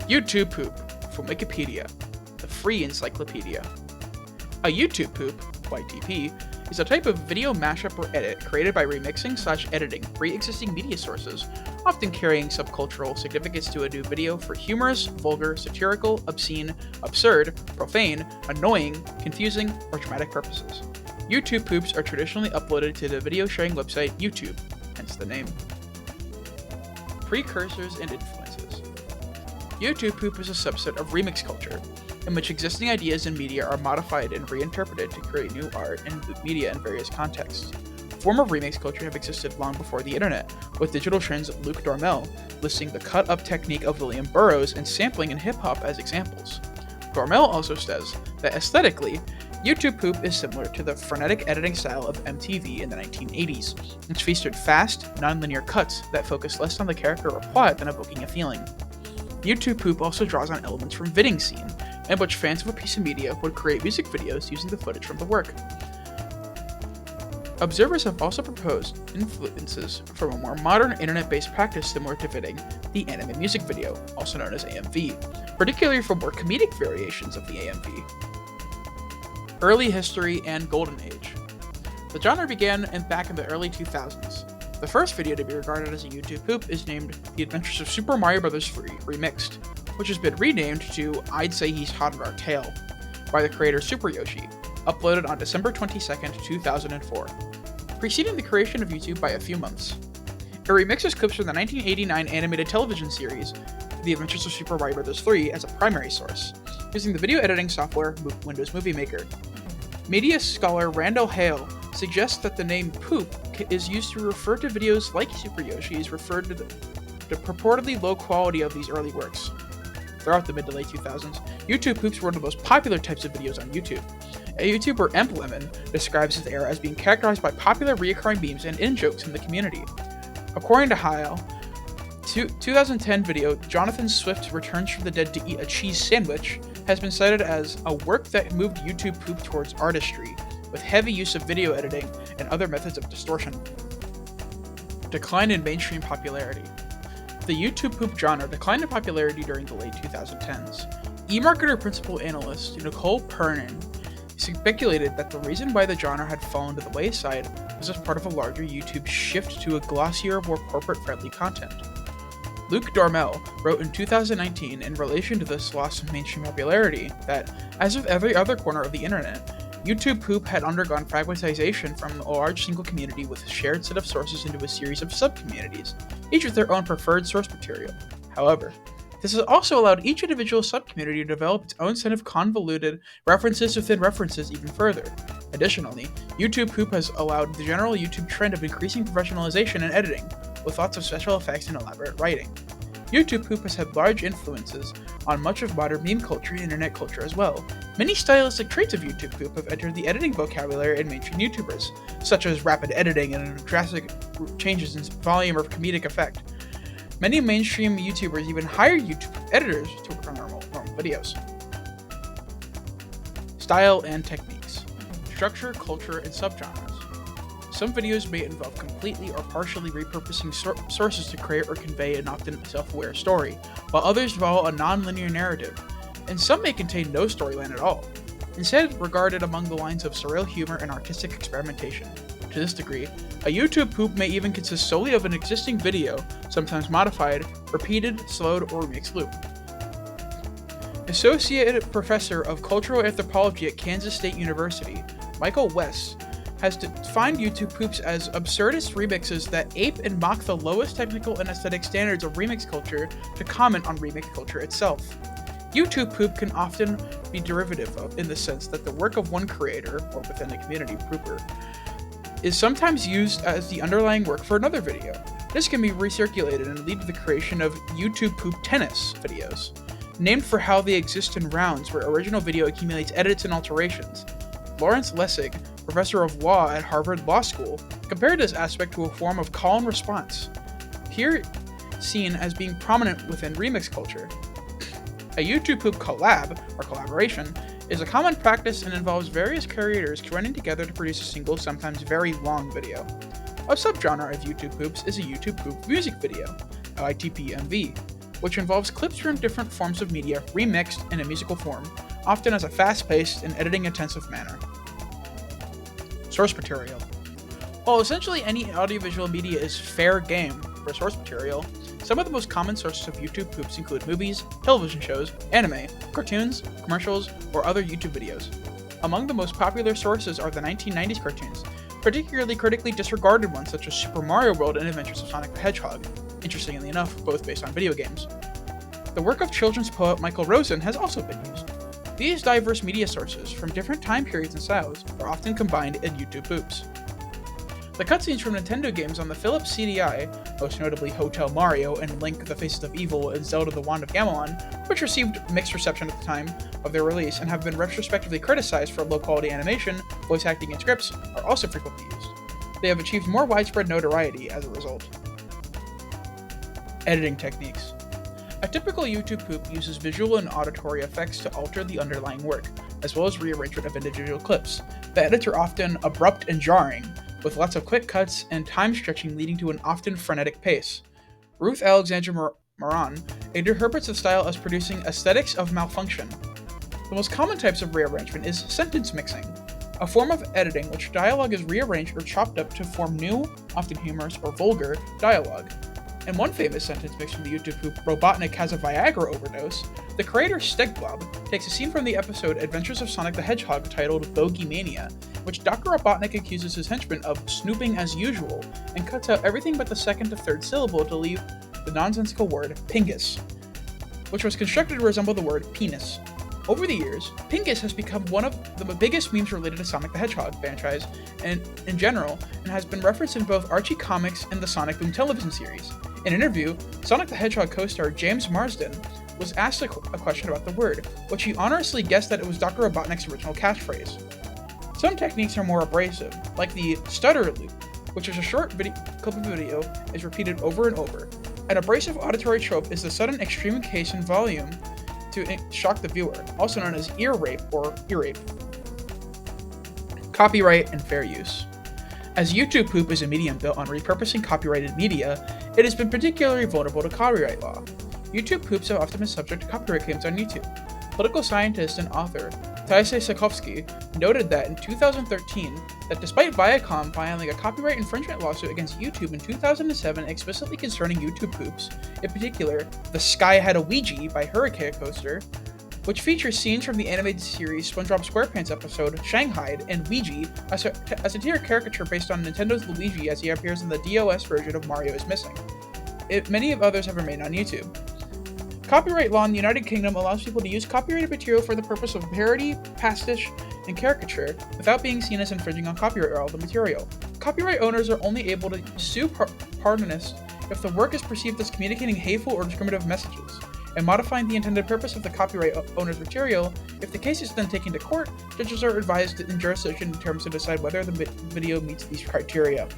YouTube poop from Wikipedia, the free encyclopedia. A YouTube poop, YTP, is a type of video mashup or edit created by remixing/editing pre-existing media sources, often carrying subcultural significance to a new video for humorous, vulgar, satirical, obscene, absurd, profane, annoying, confusing, or dramatic purposes. YouTube poops are traditionally uploaded to the video sharing website YouTube, hence the name. Precursors and influences. YouTube poop is a subset of remix culture, in which existing ideas in media are modified and reinterpreted to create new art and media in various contexts. Forms of remix culture have existed long before the internet, with digital trends Luke Dormel listing the cut-up technique of William Burroughs and sampling in hip-hop as examples. Dormel also says that aesthetically, YouTube poop is similar to the frenetic editing style of MTV in the 1980s, which featured fast, non-linear cuts that focused less on the character or plot than evoking a feeling. YouTube poop also draws on elements from viding scene, in which fans of a piece of media would create music videos using the footage from the work. Observers have also proposed influences from a more modern internet-based practice similar to viding, the anime music video, also known as AMV, particularly for more comedic variations of the AMV. Early history and golden age. The genre began back in the early 2000s. The first video to be regarded as a YouTube poop is named The Adventures of Super Mario Bros. 3 Remixed, which has been renamed to I'd Say He's Hot at Our Tail by the creator Super Yoshi, uploaded on December 22nd, 2004, preceding the creation of YouTube by a few months. It remixes clips from the 1989 animated television series The Adventures of Super Mario Bros. 3 as a primary source, using the video editing software Windows Movie Maker. Media scholar Randall Hale suggests that the name poop is used to refer to videos like Super Yoshi's referred to the purportedly low quality of these early works. Throughout the mid to late 2000s, YouTube poops were one of the most popular types of videos on YouTube. A YouTuber Lemon describes this era as being characterized by popular reoccurring memes and in-jokes in the community. According to Hale, 2010 video Jonathan Swift Returns from the Dead to Eat a Cheese Sandwich has been cited as a work that moved YouTube poop towards artistry, with heavy use of video editing and other methods of distortion. Decline in mainstream popularity. The YouTube poop genre declined in popularity during the late 2010s. eMarketer principal analyst Nicole Pernin speculated that the reason why the genre had fallen to the wayside was as part of a larger YouTube shift to a glossier, more corporate-friendly content. Luke Dormel wrote in 2019 in relation to this loss of mainstream popularity that, as of every other corner of the internet, YouTube poop had undergone fragmentization from a large single community with a shared set of sources into a series of sub-communities, each with their own preferred source material. However, this has also allowed each individual sub-community to develop its own set of convoluted references within references even further. Additionally, YouTube poop has allowed the general YouTube trend of increasing professionalization and editing, with lots of special effects and elaborate writing. YouTube poop has had large influences on much of modern meme culture and internet culture as well. Many stylistic traits of YouTube poop have entered the editing vocabulary in mainstream YouTubers, such as rapid editing and drastic changes in volume or comedic effect. Many mainstream YouTubers even hire YouTube editors to work on their own videos. Style and techniques. Structure, culture, and subgenres. Some videos may involve completely or partially repurposing sources to create or convey an often self-aware story, while others follow a non-linear narrative, and some may contain no storyline at all, instead regarded among the lines of surreal humor and artistic experimentation. To this degree, a YouTube poop may even consist solely of an existing video, sometimes modified, repeated, slowed, or remixed loop. Associate Professor of Cultural Anthropology at Kansas State University, Michael West, has defined YouTube poops as absurdist remixes that ape and mock the lowest technical and aesthetic standards of remix culture to comment on remix culture itself. YouTube poop can often be derivative in the sense that the work of one creator, or within a community pooper, is sometimes used as the underlying work for another video. This can be recirculated and lead to the creation of YouTube poop tennis videos, named for how they exist in rounds where original video accumulates edits and alterations. Lawrence Lessig, professor of law at Harvard Law School, compared this aspect to a form of call and response, here seen as being prominent within remix culture. A YouTube poop collab, or collaboration, is a common practice and involves various creators joining together to produce a single, sometimes very long video. A subgenre of YouTube poops is a YouTube poop music video, ITP-MV. which involves clips from different forms of media remixed in a musical form, often as a fast-paced and editing-intensive manner. Source material. While essentially any audiovisual media is fair game for source material, some of the most common sources of YouTube poops include movies, television shows, anime, cartoons, commercials, or other YouTube videos. Among the most popular sources are the 1990s cartoons, particularly critically disregarded ones such as Super Mario World and Adventures of Sonic the Hedgehog, interestingly enough, both based on video games. The work of children's poet Michael Rosen has also been used. These diverse media sources from different time periods and styles are often combined in YouTube poops. The cutscenes from Nintendo games on the Philips CDI, most notably Hotel Mario and Link the Faces of Evil and Zelda the Wand of Gamelon, which received mixed reception at the time of their release and have been retrospectively criticized for low-quality animation, voice acting, and scripts, are also frequently used. They have achieved more widespread notoriety as a result. Editing techniques. A typical YouTube poop uses visual and auditory effects to alter the underlying work, as well as rearrangement of individual clips. The edits are often abrupt and jarring, with lots of quick cuts and time stretching leading to an often frenetic pace. Ruth Alexandra Moran interprets the style as producing aesthetics of malfunction. The most common types of rearrangement is sentence mixing, a form of editing which dialogue is rearranged or chopped up to form new, often humorous or vulgar, dialogue. In one famous sentence mix from the YouTube poop Robotnik has a Viagra overdose, the creator Stegblob takes a scene from the episode Adventures of Sonic the Hedgehog titled Bogey Mania, which Dr. Robotnik accuses his henchmen of snooping as usual and cuts out everything but the second to third syllable to leave the nonsensical word Pingus, which was constructed to resemble the word penis. Over the years, Pingus has become one of the biggest memes related to Sonic the Hedgehog franchise and in general, and has been referenced in both Archie comics and the Sonic Boom television series. In an interview, Sonic the Hedgehog co-star James Marsden was asked a question about the word, which he honestly guessed that it was Dr. Robotnik's original catchphrase. Some techniques are more abrasive, like the stutter loop, which is a short clip of video is repeated over and over. An abrasive auditory trope is the sudden extreme case in volume to shock the viewer, also known as ear rape or ear rape. Copyright and fair use. As YouTube poop is a medium built on repurposing copyrighted media, it has been particularly vulnerable to copyright law. YouTube poops have often been subject to copyright claims on YouTube. Political scientist and author Taisei Sakovsky noted that in 2013, that despite Viacom filing a copyright infringement lawsuit against YouTube in 2007 explicitly concerning YouTube poops, in particular, The Sky Had a Ouija by Hurricane Coaster, which features scenes from the animated series SpongeBob SquarePants episode Shanghai and Luigi, a satiric caricature based on Nintendo's Luigi as he appears in the DOS version of Mario is Missing. Many of others have remained on YouTube. Copyright law in the United Kingdom allows people to use copyrighted material for the purpose of parody, pastiche, and caricature without being seen as infringing on copyright or all the material. Copyright owners are only able to sue pardonists if the work is perceived as communicating hateful or discriminative messages, and modifying the intended purpose of the copyright owner's material. If the case is then taken to court, judges are advised in jurisdiction terms to decide whether the video meets these criteria.